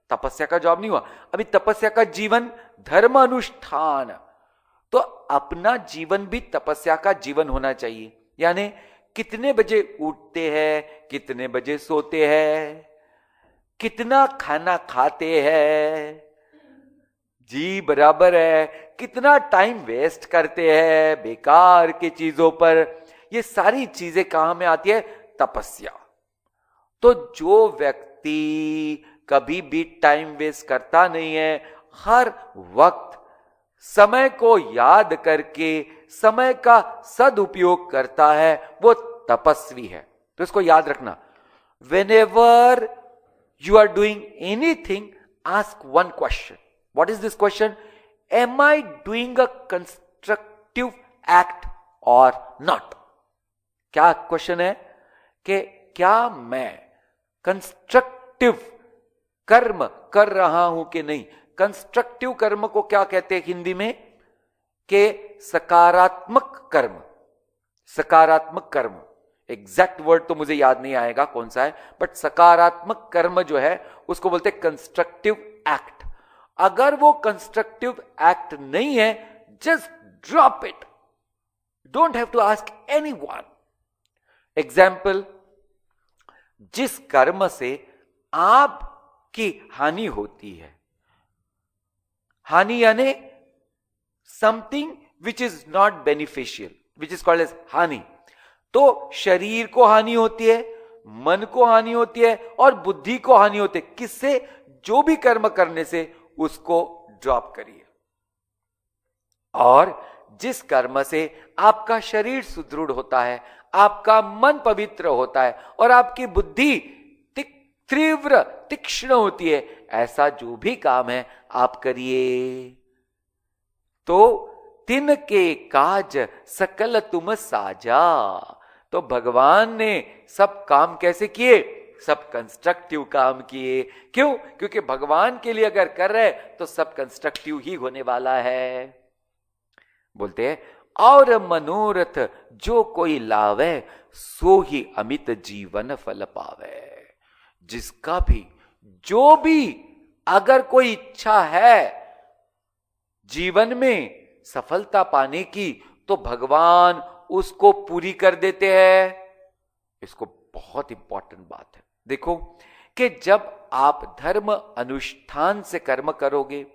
तपस्या का जॉब नहीं हुआ। अभी तपस्या का जीवन धर्म अनुष्ठान, तो अपना जीवन भी तपस्या का जीवन होना चाहिए। यानी कितने बजे उठते हैं, कितने बजे सोते हैं, कितना खाना खाते हैं, जी बराबर है, कितना टाइम वेस्ट करते हैं बेकार की चीजों पर, ये सारी चीजें कहां में आती है? तपस्या। तो जो व्यक्ति कभी भी टाइम वेस्ट करता नहीं है, हर वक्त समय को याद करके समय का सदुपयोग करता है, वो तपस्वी है। तो इसको याद रखना, whenever you are doing anything, ask one question. What is this question? Am I doing a constructive act or not? क्या क्वेश्चन है कि क्या मैं कंस्ट्रक्टिव कर्म कर रहा हूं कि नहीं। कंस्ट्रक्टिव कर्म को क्या कहते हैं हिंदी में? कि सकारात्मक कर्म। सकारात्मक कर्म, एग्जैक्ट वर्ड तो मुझे याद नहीं आएगा कौन सा है, बट सकारात्मक कर्म जो है उसको बोलते हैं कंस्ट्रक्टिव एक्ट। अगर वो कंस्ट्रक्टिव एक्ट नहीं है, just drop it, don't have to ask anyone. Example, जिस कर्म से आपकी हानि होती है, हानि यानी something which is not beneficial, which is called as hani. तो शरीर को हानि होती है, मन को हानि होती है और बुद्धि को हानि होती है। किससे? जो भी कर्म करने से उसको ड्रॉप करिए। और जिस कर्म से आपका शरीर सुदृढ़ होता है, आपका मन पवित्र होता है और आपकी बुद्धि तीव्र तीक्ष्ण होती है, ऐसा जो भी काम है आप करिए। तो तिनके काज सकल तुम साजा। तो भगवान ने सब काम कैसे किए? सब कंस्ट्रक्टिव काम किए। क्यों? क्योंकि भगवान के लिए अगर कर रहे तो सब कंस्ट्रक्टिव ही होने वाला है। बोलते हैं, और मनोरथ जो कोई लावे, सो ही अमित जीवन फल पावे। जिसका भी, जो भी अगर कोई इच्छा है जीवन में सफलता पाने की, तो भगवान उसको पूरी कर देते हैं। इसको बहुत इंपॉर्टेंट बात है। देखो कि जब आप धर्म अनुष्ठान से कर्म करोगे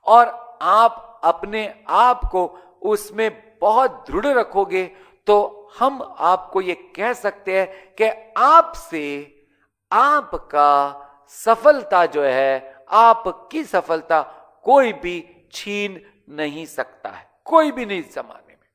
और आप अपने आप को उसमें बहुत दृढ़ रखोगे, तो हम आपको ये कह सकते हैं कि आपसे आपका सफलता जो है, आपकी सफलता कोई भी छीन नहीं सकता है, कोई भी नहीं जमाने में।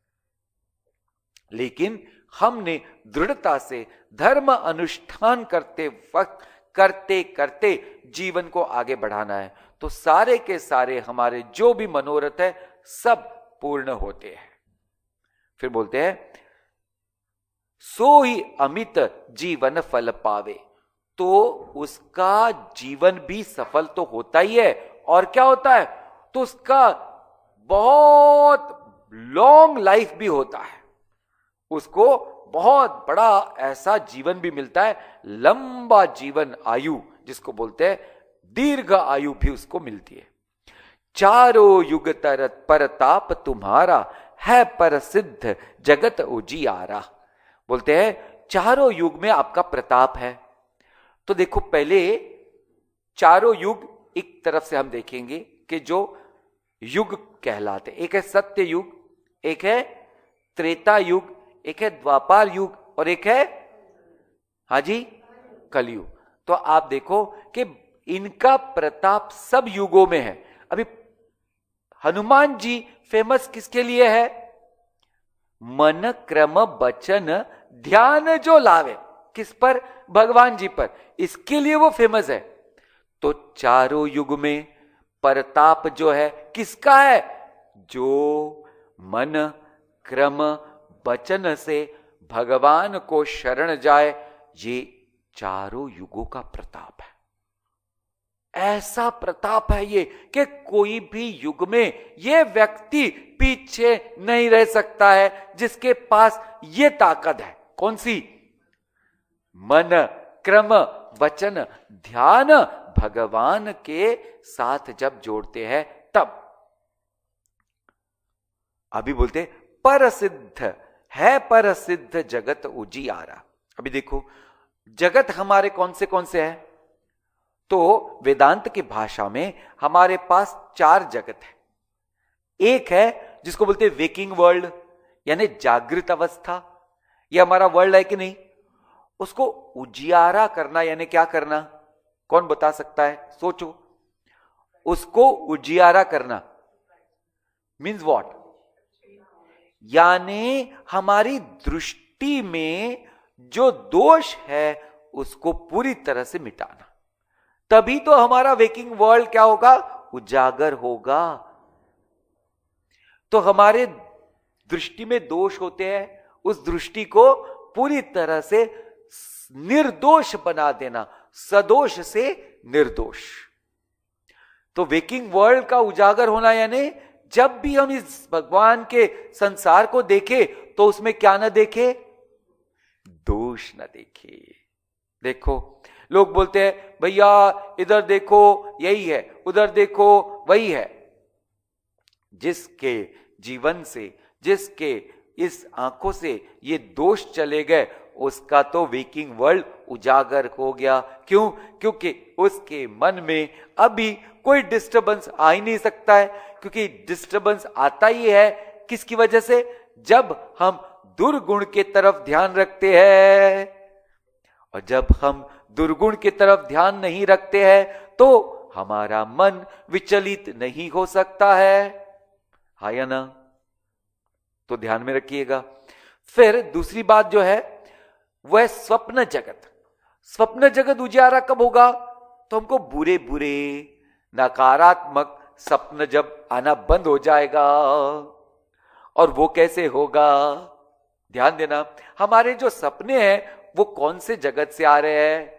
लेकिन हमने दृढ़ता से धर्म अनुष्ठान करते वक्त, करते करते जीवन को आगे बढ़ाना है, तो सारे के सारे हमारे जो भी मनोरथ है सब पूर्ण होते हैं। फिर बोलते हैं, सो ही अमित जीवन फल पावे। तो उसका जीवन भी सफल तो होता ही है, और क्या होता है? तो उसका बहुत लॉन्ग लाइफ भी होता है, उसको बहुत बड़ा ऐसा जीवन भी मिलता है, लंबा जीवन आयु जिसको बोलते हैं, दीर्घ आयु भी उसको मिलती है। चारों युग तरत परताप तुम्हारा, है प्रसिद्ध जगत उजियारा। बोलते हैं चारों युग में आपका प्रताप है। तो देखो, पहले चारों युग एक तरफ से हम देखेंगे कि जो युग कहलाते, एक है सत्य युग, एक है त्रेता युग, एक है द्वापर युग और एक है, हाँ जी, कलयुग। तो आप देखो कि इनका प्रताप सब युगों में है। अभी हनुमान जी फेमस किसके लिए है? मन क्रम बचन ध्यान जो लावे। किस पर? भगवान जी पर। इसके लिए वो फेमस है। तो चारों युग में परताप जो है किसका है? जो मन क्रम वचन से भगवान को शरण जाए, ये चारों युगों का प्रताप है। ऐसा प्रताप है ये कि कोई भी युग में ये व्यक्ति पीछे नहीं रह सकता है, जिसके पास ये ताकत है। कौन सी? मन क्रम वचन ध्यान भगवान के साथ जब जोड़ते हैं तब। अभी बोलते परसिद्ध है, परसिद्ध जगत उजियारा। अभी देखो जगत हमारे कौन से हैं? तो वेदांत की भाषा में हमारे पास 4 जगत है। एक है जिसको बोलते हैं वेकिंग वर्ल्ड, यानी जागृत अवस्था। यह हमारा वर्ल्ड है कि नहीं? उसको उजियारा करना यानी क्या करना? कौन बता सकता है? सोचो। उसको उजियारा करना मीन्स व्हाट? यानी हमारी दृष्टि में जो दोष है उसको पूरी तरह से मिटाना। तभी तो हमारा वेकिंग वर्ल्ड क्या होगा? उजागर होगा। तो हमारे दृष्टि में दोष होते हैं, उस दृष्टि को पूरी तरह से निर्दोष बना देना, सदोष से निर्दोष। तो वेकिंग वर्ल्ड का उजागर होना यानी जब भी हम इस भगवान के संसार को देखें तो उसमें क्या ना देखे? दोष न देखे। देखो लोग बोलते हैं भैया इधर देखो यही है, उधर देखो वही है। जिसके जीवन से, जिसके इस आंखों से ये दोष चले गए, उसका तो वेकिंग वर्ल्ड उजागर हो गया। क्यों? क्योंकि उसके मन में अभी कोई डिस्टरबेंस आ ही नहीं सकता है। क्योंकि डिस्टरबेंस आता ही है किसकी वजह से? जब हम दुर्गुण के तरफ ध्यान रखते हैं। और जब हम दुर्गुण की तरफ ध्यान नहीं रखते हैं तो हमारा मन विचलित नहीं हो सकता है। हाँ या ना? तो ध्यान में रखिएगा। फिर दूसरी बात जो है वह स्वप्न जगत। स्वप्न जगत उजियारा कब होगा? तो हमको बुरे बुरे नकारात्मक सपन जब आना बंद हो जाएगा। और वो कैसे होगा? ध्यान देना, हमारे जो सपने हैं वो कौन से जगत से आ रहे हैं?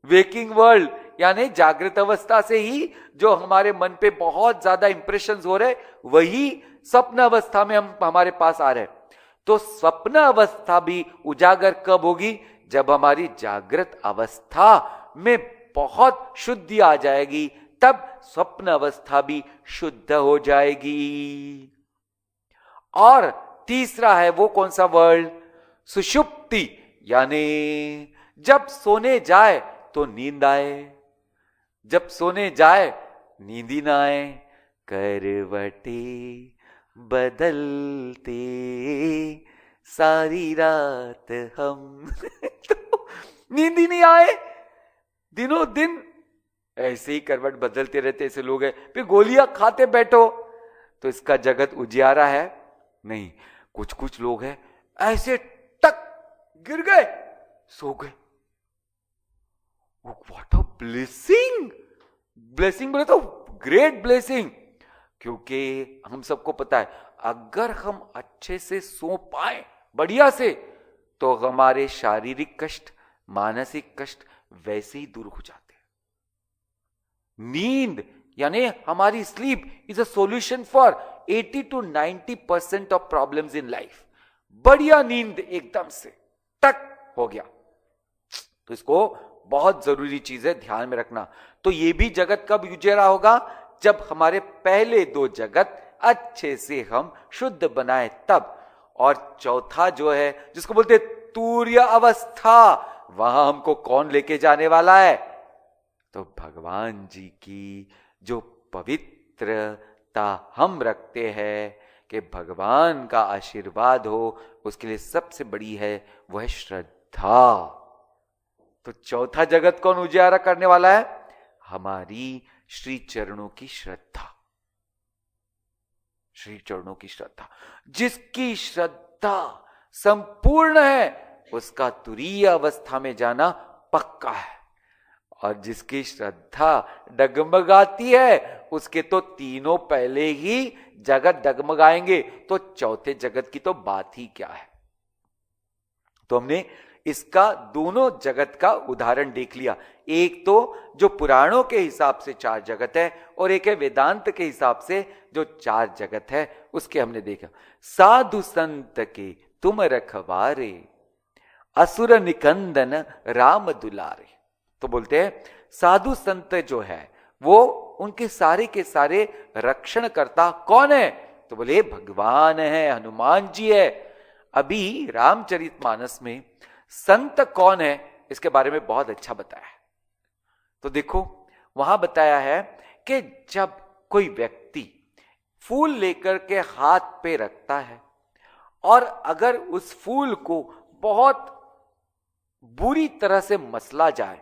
वेकिंग वर्ल्ड यानी जागृत अवस्था से ही जो हमारे मन पे बहुत ज्यादा इंप्रेशंस हो रहे, वही स्वप्न अवस्था में हमारे पास आ रहे। तो स्वप्न अवस्था भी उजागर कब होगी? जब हमारी जागृत अवस्था में बहुत शुद्धि आ जाएगी, तब स्वप्न अवस्था भी शुद्ध हो जाएगी। और तीसरा है वो कौन सा वर्ल्ड? सुषुप्ति, यानी जब सोने जाए तो नींद आए, जब सोने जाए नींद ही ना आए। करवटे बदलते सारी रात हम तो नींद ही नहीं आए, दिनों दिन ऐसे ही करवट बदलते रहते ऐसे लोग हैं। फिर गोलियां खाते बैठो तो इसका जगत उजियारा है? नहीं। कुछ कुछ लोग हैं ऐसे टक गिर गए, सो गए। What a blessing! ब्लेसिंग बोले तो ग्रेट ब्लेसिंग। क्योंकि हम सबको पता है अगर हम अच्छे से सो पाए बढ़िया से, तो हमारे शारीरिक कष्ट, मानसिक कष्ट वैसे ही दूर हो जाते हैं। नींद यानी हमारी sleep is a solution for 80 to 90% of problems in life. बढ़िया नींद एकदम से टक हो गया, तो इसको बहुत जरूरी चीज है, ध्यान में रखना। तो ये भी जगत कब उजियारा होगा? जब हमारे पहले 2 जगत अच्छे से हम शुद्ध बनाए तब। और चौथा जो है जिसको बोलते तूर्य अवस्था, वहां हमको कौन लेके जाने वाला है? तो भगवान जी की जो पवित्रता हम रखते हैं कि भगवान का आशीर्वाद हो, उसके लिए सबसे बड़ी है वह श्रद्धा। तो चौथा जगत कौन उजियारा करने वाला है? हमारी श्री चरणों की श्रद्धा। श्री चरणों की श्रद्धा, जिसकी श्रद्धा संपूर्ण है उसका तुरीय अवस्था में जाना पक्का है। और जिसकी श्रद्धा डगमगाती है उसके तो तीनों पहले ही जगत डगमगाएंगे, तो चौथे जगत की तो बात ही क्या है। तो हमने इसका दोनों जगत का उदाहरण देख लिया। एक तो जो पुराणों के हिसाब से चार जगत है और एक है वेदांत के हिसाब से जो चार जगत है, उसके हमने देखा। साधु संत के तुम रखवारे, असुर निकंदन राम दुलारे। तो बोलते हैं साधु संत जो है वो उनके सारे के सारे रक्षण करता कौन है, तो बोले भगवान है, हनुमान जी है। अभी रामचरितमानस में संत कौन है इसके बारे में बहुत अच्छा बताया है। तो देखो वहां बताया है कि जब कोई व्यक्ति फूल लेकर के हाथ पे रखता है और अगर उस फूल को बहुत बुरी तरह से मसला जाए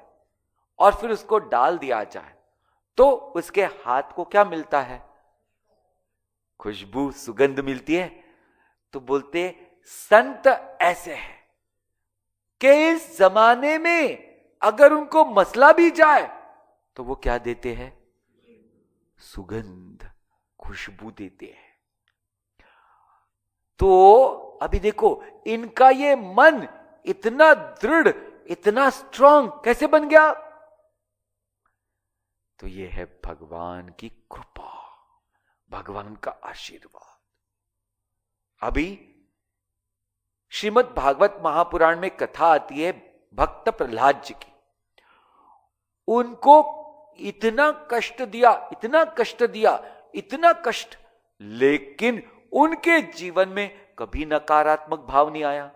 और फिर उसको डाल दिया जाए तो उसके हाथ को क्या मिलता है, खुशबू, सुगंध मिलती है। तो बोलते संत ऐसे है कि इस जमाने में अगर उनको मसला भी जाए तो वो क्या देते हैं, सुगंध, खुशबू देते हैं। तो अभी देखो इनका ये मन इतना दृढ़, इतना स्ट्रांग कैसे बन गया, तो ये है भगवान की कृपा, भगवान का आशीर्वाद। अभी श्रीमद् भागवत महापुराण में कथा आती है भक्त प्रहलाद जी की। उनको इतना कष्ट दिया, इतना कष्ट दिया, इतना कष्ट, लेकिन उनके जीवन में कभी नकारात्मक भाव नहीं आया।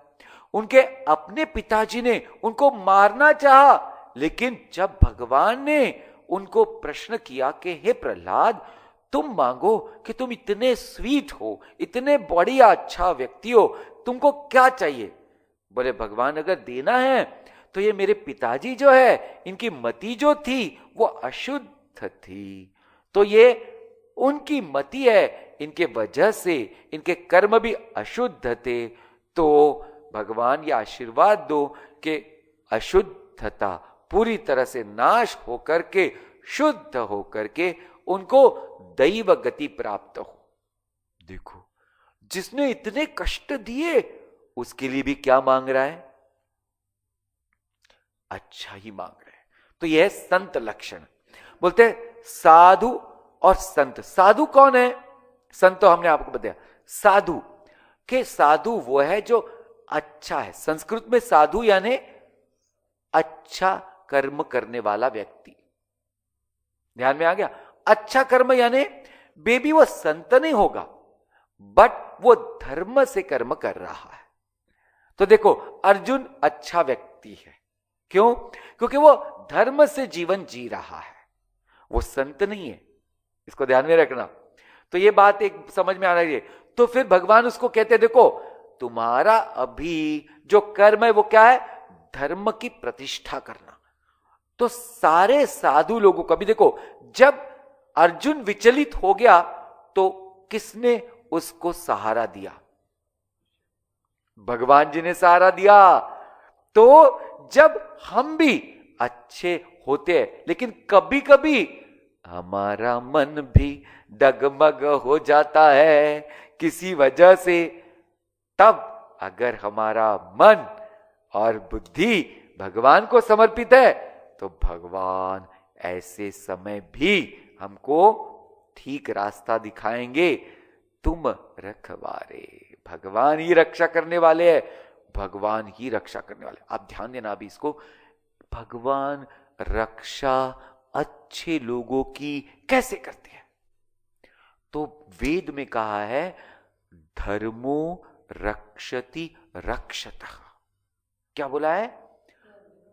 उनके अपने पिताजी ने उनको मारना चाहा, लेकिन जब भगवान ने उनको प्रश्न किया कि हे प्रहलाद तुम मांगो कि तुम इतने स्वीट हो, इतने बढ़िया अच्छा व्यक्ति हो, तुमको क्या चाहिए, बोले भगवान अगर देना है तो ये मेरे पिताजी जो है इनकी मति जो थी वो अशुद्ध थी, तो ये उनकी मति है, इनके वजह से इनके कर्म भी अशुद्ध थे, तो भगवान ये आशीर्वाद दो कि अशुद्धता पूरी तरह से नाश होकर के शुद्ध होकर के उनको दैव गति प्राप्त हो। देखो जिसने इतने कष्ट दिए उसके लिए भी क्या मांग रहा है, अच्छा ही मांग रहे हैं। तो यह संत लक्षण। बोलते हैं साधु और संत। साधु कौन है, संत तो हमने आपको बताया। साधु के साधु वो है जो अच्छा है। संस्कृत में साधु यानी अच्छा कर्म करने वाला व्यक्ति, ध्यान में आ गया। अच्छा कर्म यानी बेबी वो संत नहीं होगा बट वो धर्म से कर्म कर रहा है। तो देखो अर्जुन अच्छा व्यक्ति है, क्यों, क्योंकि वो धर्म से जीवन जी रहा है, वो संत नहीं है, इसको ध्यान में रखना। तो ये बात एक समझ में आ रही है। तो फिर भगवान उसको कहते देखो तुम्हारा अभी जो कर्म है वो क्या है, धर्म की प्रतिष्ठा करना। तो सारे साधु लोगों का भी देखो, जब अर्जुन विचलित हो गया तो किसने उसको सहारा दिया, भगवान जी ने सहारा दिया। तो जब हम भी अच्छे होते हैं लेकिन कभी कभी हमारा मन भी डगमग हो जाता है किसी वजह से, तब अगर हमारा मन और बुद्धि भगवान को समर्पित है तो भगवान ऐसे समय भी हमको ठीक रास्ता दिखाएंगे। तुम रखवारे, भगवान ही रक्षा करने वाले हैं, भगवान ही रक्षा करने वाले। आप ध्यान देना अभी इसको, भगवान रक्षा अच्छे लोगों की कैसे करते हैं। तो वेद में कहा है धर्मो रक्षति रक्षतः। क्या बोला है,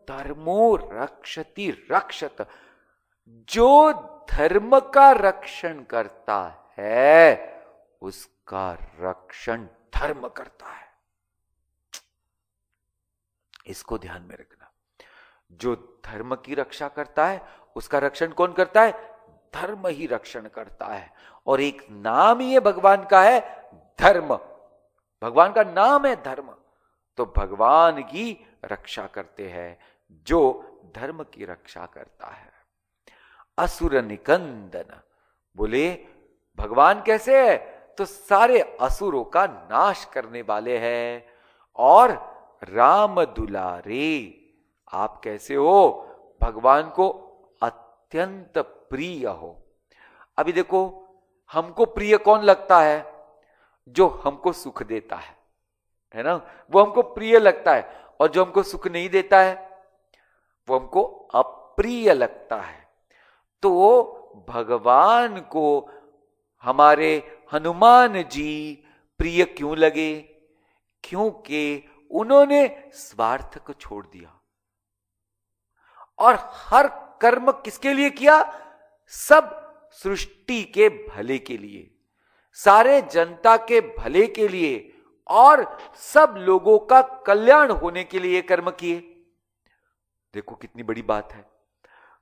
धर्मो रक्षति रक्षत। जो धर्म का रक्षण करता है उसका रक्षण धर्म करता है, इसको ध्यान में रखना। जो धर्म की रक्षा करता है उसका रक्षण कौन करता है, धर्म ही रक्षण करता है। और एक नाम ही है भगवान का है धर्म, भगवान का नाम है धर्म। तो भगवान की रक्षा करते हैं, जो धर्म की रक्षा करता है। असुर निकंदन, बोले भगवान कैसे है? तो सारे असुरों का नाश करने वाले हैं। और राम दुलारे, आप कैसे हो? भगवान को अत्यंत प्रिय हो। अभी देखो, हमको प्रिय कौन लगता है? जो हमको सुख देता है ना, वो हमको प्रिय लगता है। और जो हमको सुख नहीं देता है वो हमको अप्रिय लगता है। तो भगवान को हमारे हनुमान जी प्रिय क्यों लगे? क्योंकि उन्होंने स्वार्थ को छोड़ दिया और हर कर्म किसके लिए किया? सब सृष्टि के भले के लिए, सारे जनता के भले के लिए और सब लोगों का कल्याण होने के लिए कर्म किए। देखो कितनी बड़ी बात है।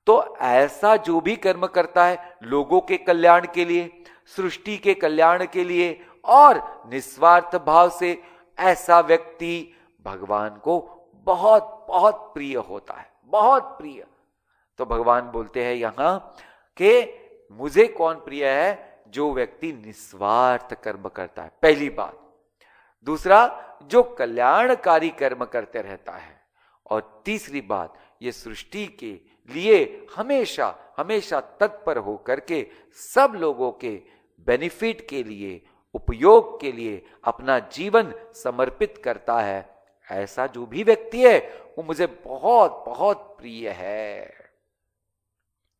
तो ऐसा जो भी कर्म करता है लोगों के कल्याण के लिए, सृष्टि के कल्याण के लिए और निस्वार्थ भाव से, ऐसा व्यक्ति भगवान को बहुत बहुत प्रिय होता है, बहुत प्रिय। तो भगवान बोलते हैं यहां कि मुझे कौन प्रिय है? जो व्यक्ति निस्वार्थ कर्म करता है, पहली बात। दूसरा, जो कल्याणकारी कर्म करते रहता है। और तीसरी बात, ये सृष्टि के लिए हमेशा हमेशा तत्पर होकर के सब लोगों के बेनिफिट के लिए, उपयोग के लिए अपना जीवन समर्पित करता है। ऐसा जो भी व्यक्ति है वो मुझे बहुत बहुत प्रिय है।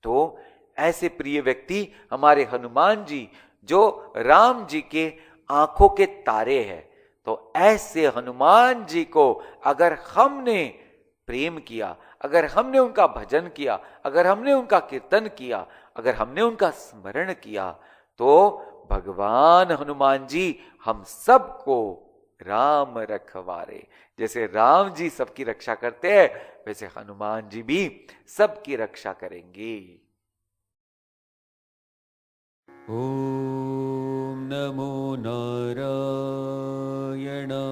तो ऐसे प्रिय व्यक्ति हमारे हनुमान जी, जो राम जी के आंखों के तारे हैं। तो ऐसे हनुमान जी को अगर हमने प्रेम किया, अगर हमने उनका भजन किया, अगर हमने उनका कीर्तन किया, अगर हमने उनका स्मरण किया, तो भगवान हनुमान जी हम सबको राम रखवारे। जैसे राम जी सबकी रक्षा करते हैं, वैसे हनुमान जी भी सबकी रक्षा करेंगे। ॐ नमो नारायणाय।